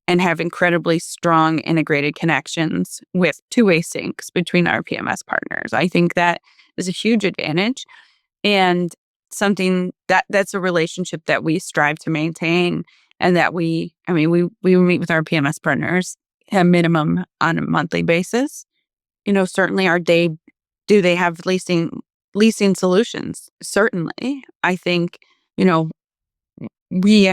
and have incredibly strong integrated connections with two-way syncs between our PMS partners. I think that is a huge advantage and something that's a relationship that we strive to maintain, and that we meet with our PMS partners at minimum on a monthly basis. Certainly do they have leasing solutions? Certainly. I think, we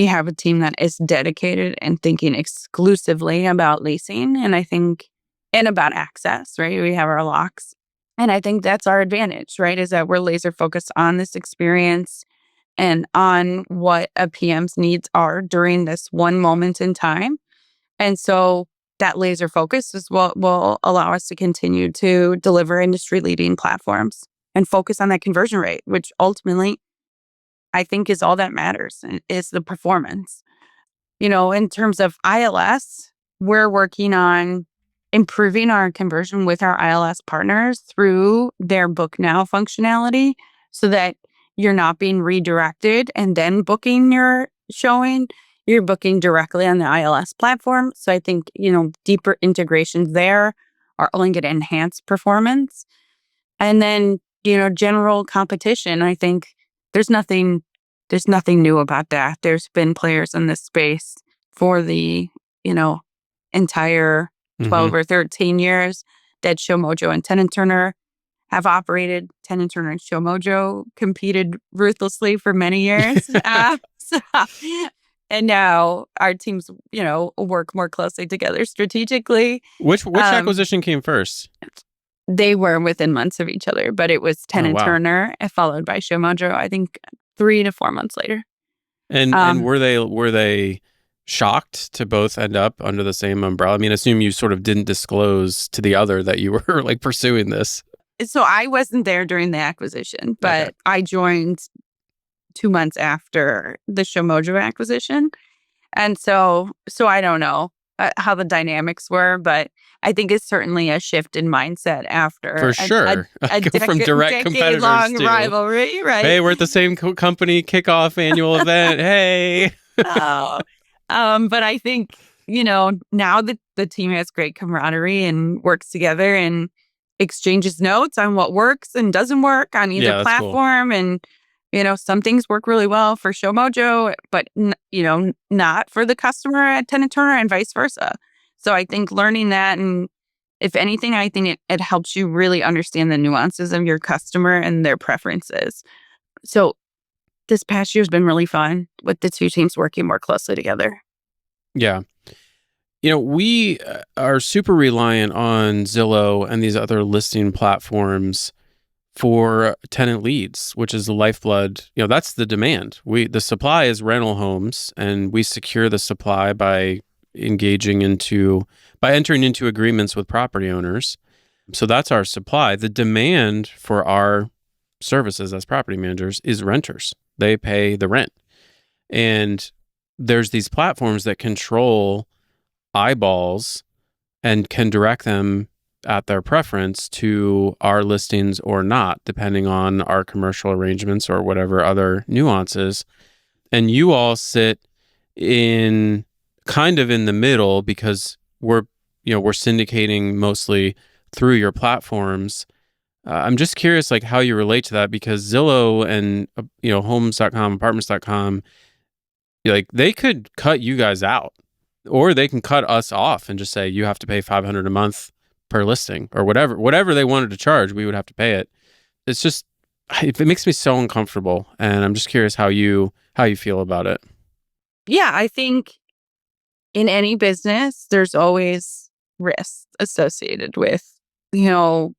have a team that is dedicated and thinking exclusively about leasing, and about access, right? We have our locks. And I think that's our advantage, right? Is that we're laser focused on this experience and on what a PM's needs are during this one moment in time. And so that laser focus is what will allow us to continue to deliver industry leading platforms and focus on that conversion rate, which ultimately I think is all that matters, is the performance. In terms of ILS, we're working on improving our conversion with our ILS partners through their Book Now functionality so that you're not being redirected and then booking your showing. You're booking directly on the ILS platform. So I think, deeper integrations there are only going to enhance performance. And then, general competition, I think there's nothing new about that. There's been players in this space for the, entire 12 or 13 years that ShowMojo and Tenant Turner have operated. Tenant Turner and ShowMojo competed ruthlessly for many years. And now our teams, work more closely together strategically. Which acquisition came first? They were within months of each other, but it was Tenant Turner followed by ShowMojo, I think 3 to 4 months later. And were they shocked to both end up under the same umbrella? I mean, I assume you sort of didn't disclose to the other that you were like pursuing this. So I wasn't there during the acquisition, but okay. I joined 2 months after the ShowMojo acquisition. And so I don't know how the dynamics were, but I think it's certainly a shift in mindset after for sure. From direct competitors long to rivalry, right? Hey, we're at the same company kickoff annual event. Hey. But I think, now that the team has great camaraderie and works together and exchanges notes on what works and doesn't work on either platform. Cool. And, some things work really well for ShowMojo, but, not for the customer at Tenant Turner and vice versa. So I think learning that, and if anything, I think it helps you really understand the nuances of your customer and their preferences. So this past year has been really fun with the two teams working more closely together. Yeah. We are super reliant on Zillow and these other listing platforms for tenant leads, which is the lifeblood. That's the demand. The supply is rental homes, and we secure the supply by entering into agreements with property owners. So that's our supply. The demand for our services as property managers is renters. They pay the rent. And there's these platforms that control eyeballs and can direct them at their preference to our listings or not, depending on our commercial arrangements or whatever other nuances. And you all sit in kind of in the middle because we're syndicating mostly through your platforms. I'm just curious, like, how you relate to that, because Zillow and homes.com, apartments.com, like, they could cut you guys out, or they can cut us off and just say you have to pay $500 a month per listing, or whatever they wanted to charge, we would have to pay it. It's just it makes me so uncomfortable, and I'm just curious how you feel about it. Yeah, I think in any business, there's always risks associated with, you know,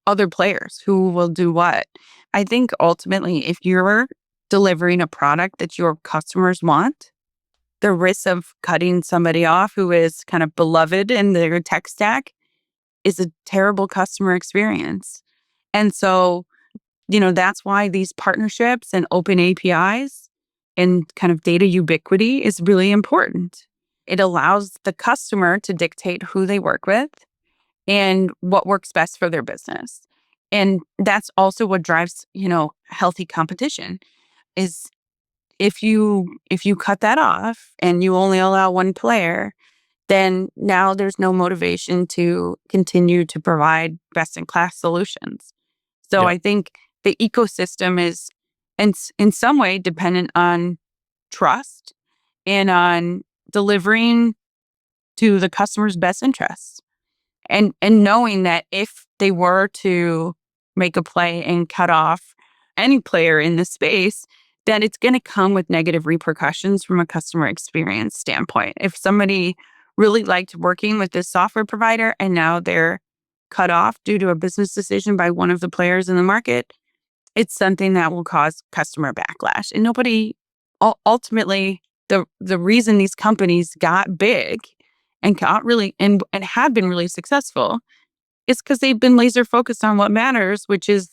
other players who will do what. I think ultimately, if you're delivering a product that your customers want, the risk of cutting somebody off who is kind of beloved in their tech stack is a terrible customer experience. And so, that's why these partnerships and open APIs and kind of data ubiquity is really important. It allows the customer to dictate who they work with and what works best for their business. And that's also what drives, healthy competition is if you cut that off and you only allow one player, then now there's no motivation to continue to provide best in class solutions. So Yep. I think the ecosystem is in some way dependent on trust and on delivering to the customer's best interests. And knowing that if they were to make a play and cut off any player in the space, that it's going to come with negative repercussions from a customer experience standpoint. If somebody really liked working with this software provider and now they're cut off due to a business decision by one of the players in the market, it's something that will cause customer backlash. And nobody ultimately the reason these companies got big and got really and have been really successful is because they've been laser focused on what matters, which is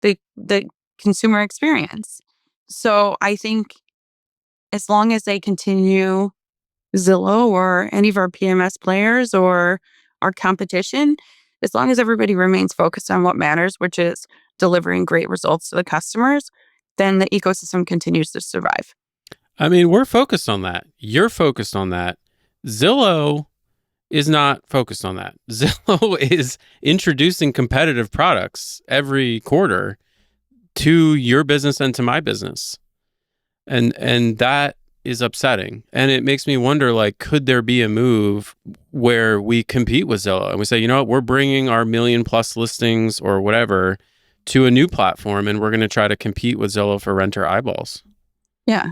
the consumer experience. So I think as long as they continue Zillow or any of our PMS players or our competition, as long as everybody remains focused on what matters, which is delivering great results to the customers, then the ecosystem continues to survive. I mean, we're focused on that. You're focused on that. Zillow is not focused on that. Zillow is introducing competitive products every quarter to your business and to my business. And that is upsetting. And it makes me wonder, like, could there be a move where we compete with Zillow and we say, you know what, we're bringing our million plus listings or whatever to a new platform and we're going to try to compete with Zillow for renter eyeballs? Yeah.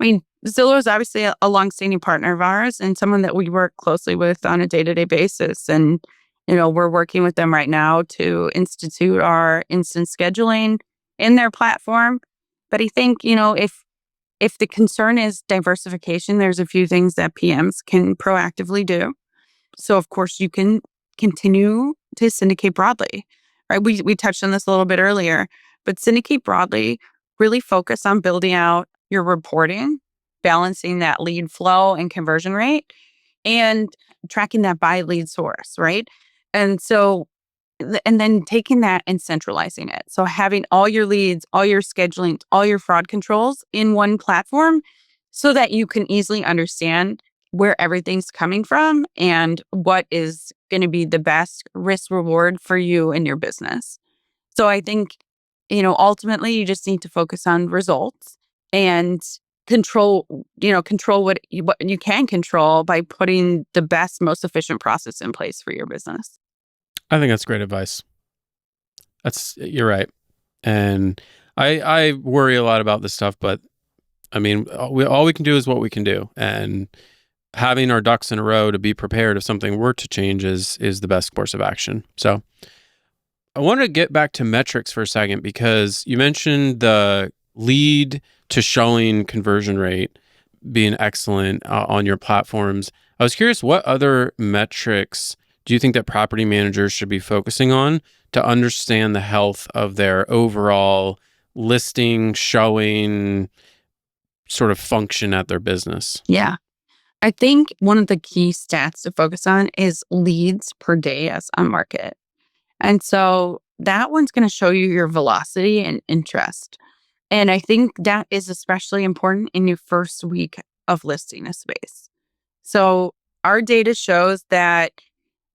I mean, Zillow is obviously a longstanding partner of ours and someone that we work closely with on a day-to-day basis. And, we're working with them right now to institute our instant scheduling in their platform. But I think, if the concern is diversification, there's a few things that PMs can proactively do. So, of course, you can continue to syndicate broadly, right? We touched on this a little bit earlier, but syndicate broadly, really focus on building out your reporting, balancing that lead flow and conversion rate, and tracking that by lead source, right? And so, and then taking that and centralizing it. So having all your leads, all your scheduling, all your fraud controls in one platform so that you can easily understand where everything's coming from and what is going to be the best risk reward for you and your business. So I think, ultimately you just need to focus on results and control what you can control by putting the best, most efficient process in place for your business. I think that's great advice. You're right. And I worry a lot about this stuff, but I mean, all we can do is what we can do. And having our ducks in a row to be prepared if something were to change is the best course of action. So I want to get back to metrics for a second because you mentioned the lead to showing conversion rate being excellent on your platforms. I was curious, what other metrics do you think that property managers should be focusing on to understand the health of their overall listing, showing sort of function at their business? Yeah. I think one of the key stats to focus on is leads per day as on market. And so that one's going to show you your velocity and interest. And I think that is especially important in your first week of listing a space. So our data shows that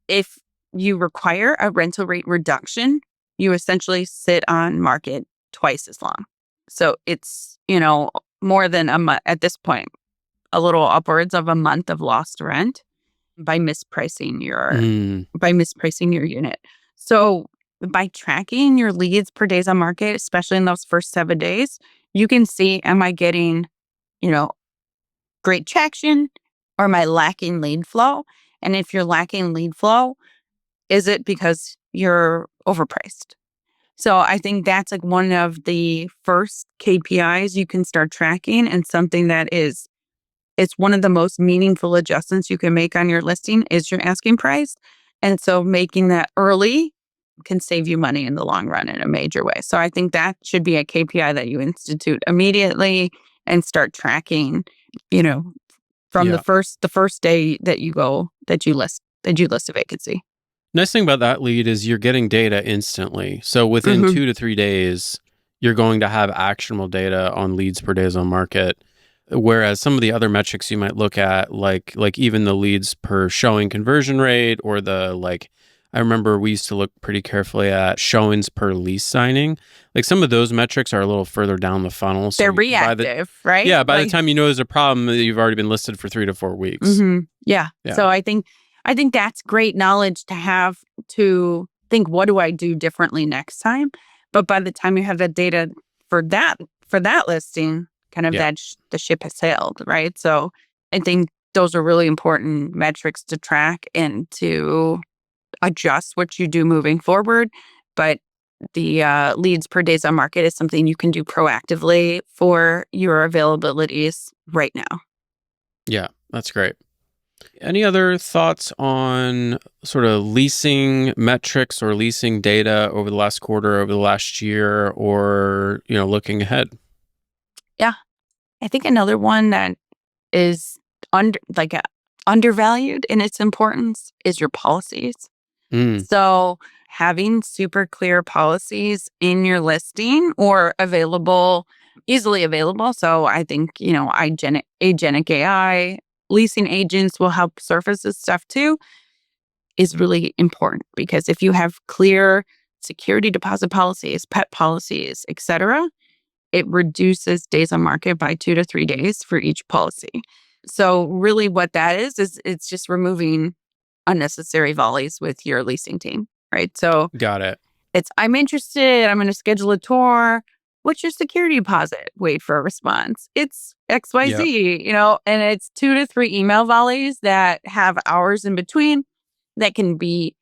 if you require a rental rate reduction, you essentially sit on market twice as long. So it's, more than a month at this point, a little upwards of a month of lost rent by mispricing your Mm, by mispricing your unit. So by tracking your leads per days on market, especially in those first 7 days, you can see, am I getting, you know, great traction or am I lacking lead flow? And if you're lacking lead flow, is it because you're overpriced? So I think that's like one of the first KPIs you can start tracking, and something that is, it's one of the most meaningful adjustments you can make on your listing is your asking price. And so making that early can save you money in the long run in a major way. So I think that should be a KPI that you institute immediately and start tracking, you know, from Yeah. the first day that you list a vacancy. Nice thing about that lead is you're getting data instantly. So within Mm-hmm. 2 to 3 days, you're going to have actionable data on leads per days on market. Whereas some of the other metrics you might look at, like even the leads per showing conversion rate, or the I remember we used to look pretty carefully at showings per lease signing. Like some of those metrics are a little further down the funnel. So They're reactive, right? by the time you know there's a problem, you've already been listed for 3 to 4 weeks. Yeah. Yeah. So I think that's great knowledge to have, to think, what do I do differently next time? But by the time you have that data for that listing, kind of Yeah. the ship has sailed, right? So I think those are really important metrics to track and to adjust what you do moving forward. But the leads per days on market is something you can do proactively for your availabilities right now. Yeah, that's great. Any other thoughts on sort of leasing metrics or leasing data over the last quarter, over the last year, or, looking ahead? Yeah. I think another one that is undervalued in its importance is your policies. Mm, So having super clear policies in your listing or easily available. So I think, agentic AI, leasing agents will help surface this stuff too, is really important, because if you have clear security deposit policies, pet policies, etc., it reduces days on market by 2 to 3 days for each policy. So really what that is it's just removing unnecessary volleys with your leasing team, right? So got it. it's, I'm interested, I'm going to schedule a tour. What's your security deposit? Wait for a response. It's Yep. XYZ, and it's 2 to 3 email volleys that have hours in between that can be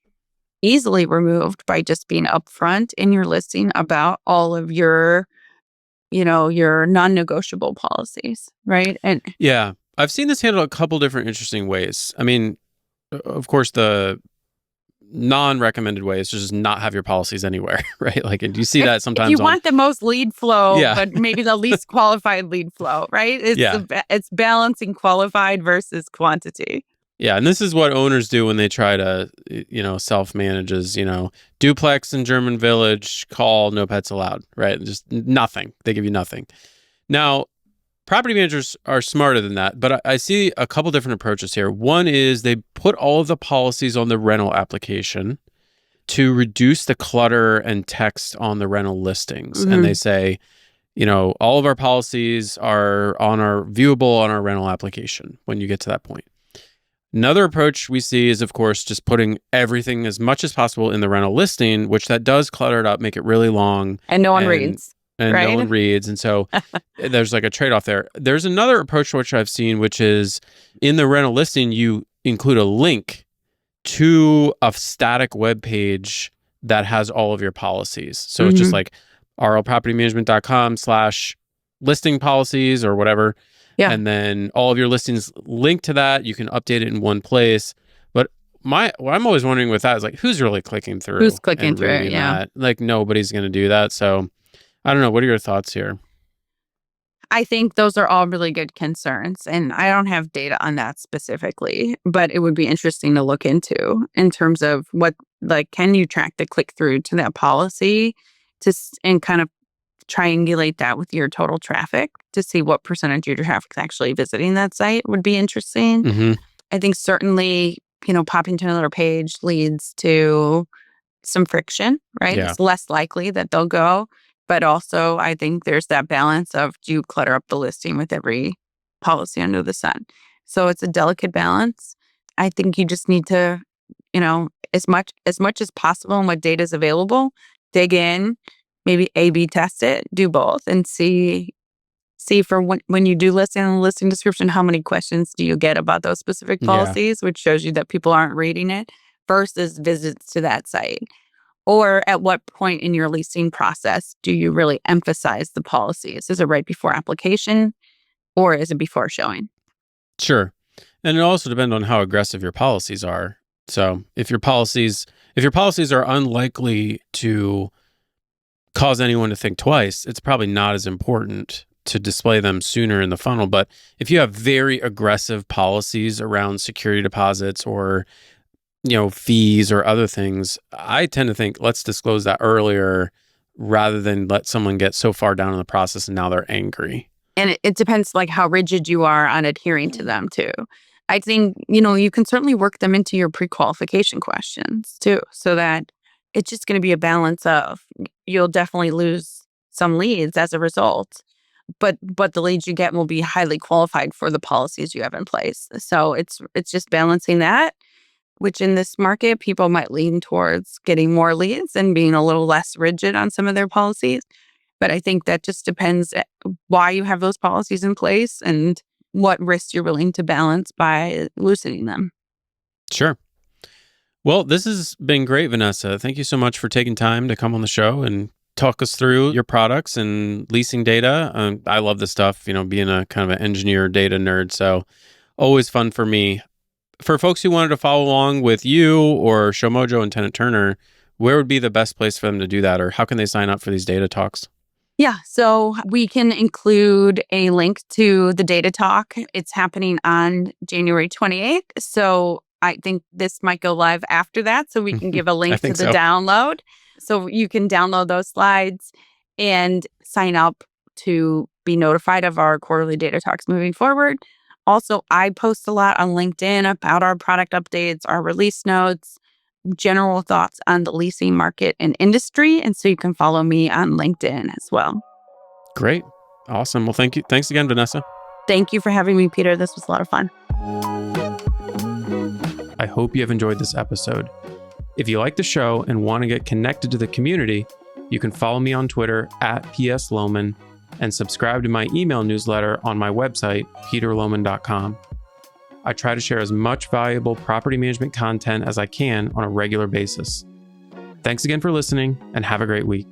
easily removed by just being upfront in your listing about all of your non-negotiable policies, right? And Yeah. I've seen this handled a couple different interesting ways. I mean, of course, the non-recommended way is to just not have your policies anywhere, right? Like, and you see that if you sometimes want the most lead flow, yeah, but maybe the least qualified lead flow, right? yeah. It's balancing qualified versus quantity. Yeah, and this is what owners do when they try to, self-manage as, duplex in German Village, call, no pets allowed, right? Just nothing. They give you nothing. Now, property managers are smarter than that, but I see a couple different approaches here. One is they put all of the policies on the rental application to reduce the clutter and text on the rental listings. And they say, all of our policies are viewable on our rental application when you get to that point. Another approach we see is, of course, just putting everything as much as possible in the rental listing, which that does clutter it up, make it really long. And no one reads. And right? no one reads. And so there's like a trade-off there. There's another approach which I've seen, which is in the rental listing, you include a link to a static web page that has all of your policies. So it's just like rlpropertymanagement.com/listing policies or whatever. Yeah. And then all of your listings link to that. You can update it in one place. But what I'm always wondering with that is, like, who's really clicking through? Who's clicking and through it? reading Yeah. that? Like, nobody's going to do that. So I don't know. What are your thoughts here? I think those are all really good concerns. And I don't have data on that specifically, but it would be interesting to look into in terms of can you track the click through to that policy and kind of triangulate that with your total traffic to see what percentage of your traffic is actually visiting that site would be interesting. Mm-hmm. I think certainly, popping to another page leads to some friction, right? Yeah. It's less likely that they'll go. But also, I think there's that balance of, do you clutter up the listing with every policy under the sun? So it's a delicate balance. I think you just need to, as much as possible and what data is available, dig in, maybe A/B test it, do both, and see for when you do list in the listing description, how many questions do you get about those specific Yeah, policies, which shows you that people aren't reading it, versus visits to that site. Or at what point in your leasing process do you really emphasize the policies? Is it right before application or is it before showing? sure. And it also depends on how aggressive your policies are. So if your policies are unlikely to cause anyone to think twice, it's probably not as important to display them sooner in the funnel. But if you have very aggressive policies around security deposits or fees or other things, I tend to think let's disclose that earlier rather than let someone get so far down in the process and now they're angry. And it depends like how rigid you are on adhering to them too. I think, you can certainly work them into your pre-qualification questions too, so that it's just going to be a balance of you'll definitely lose some leads as a result, but the leads you get will be highly qualified for the policies you have in place. So it's just balancing that, which in this market, people might lean towards getting more leads and being a little less rigid on some of their policies. But I think that just depends why you have those policies in place and what risks you're willing to balance by loosening them. Sure. Well, this has been great, Vanessa. Thank you so much for taking time to come on the show and talk us through your products and leasing data. I love this stuff, being a kind of an engineer data nerd. So always fun for me. For folks who wanted to follow along with you or ShowMojo and Tenant Turner, where would be the best place for them to do that? Or how can they sign up for these data talks? Yeah, so we can include a link to the data talk. It's happening on January 28th. So I think this might go live after that. So we can give a I link to think the so. download. So you can download those slides and sign up to be notified of our quarterly data talks moving forward. Also, I post a lot on LinkedIn about our product updates, our release notes, general thoughts on the leasing market and industry. And so you can follow me on LinkedIn as well. Great. Awesome. Well, thank you. Thanks again, Vanessa. Thank you for having me, Peter. This was a lot of fun. I hope you have enjoyed this episode. If you like the show and want to get connected to the community, you can follow me on Twitter @PSLoman and subscribe to my email newsletter on my website, peterlohmann.com. I try to share as much valuable property management content as I can on a regular basis. Thanks again for listening and have a great week.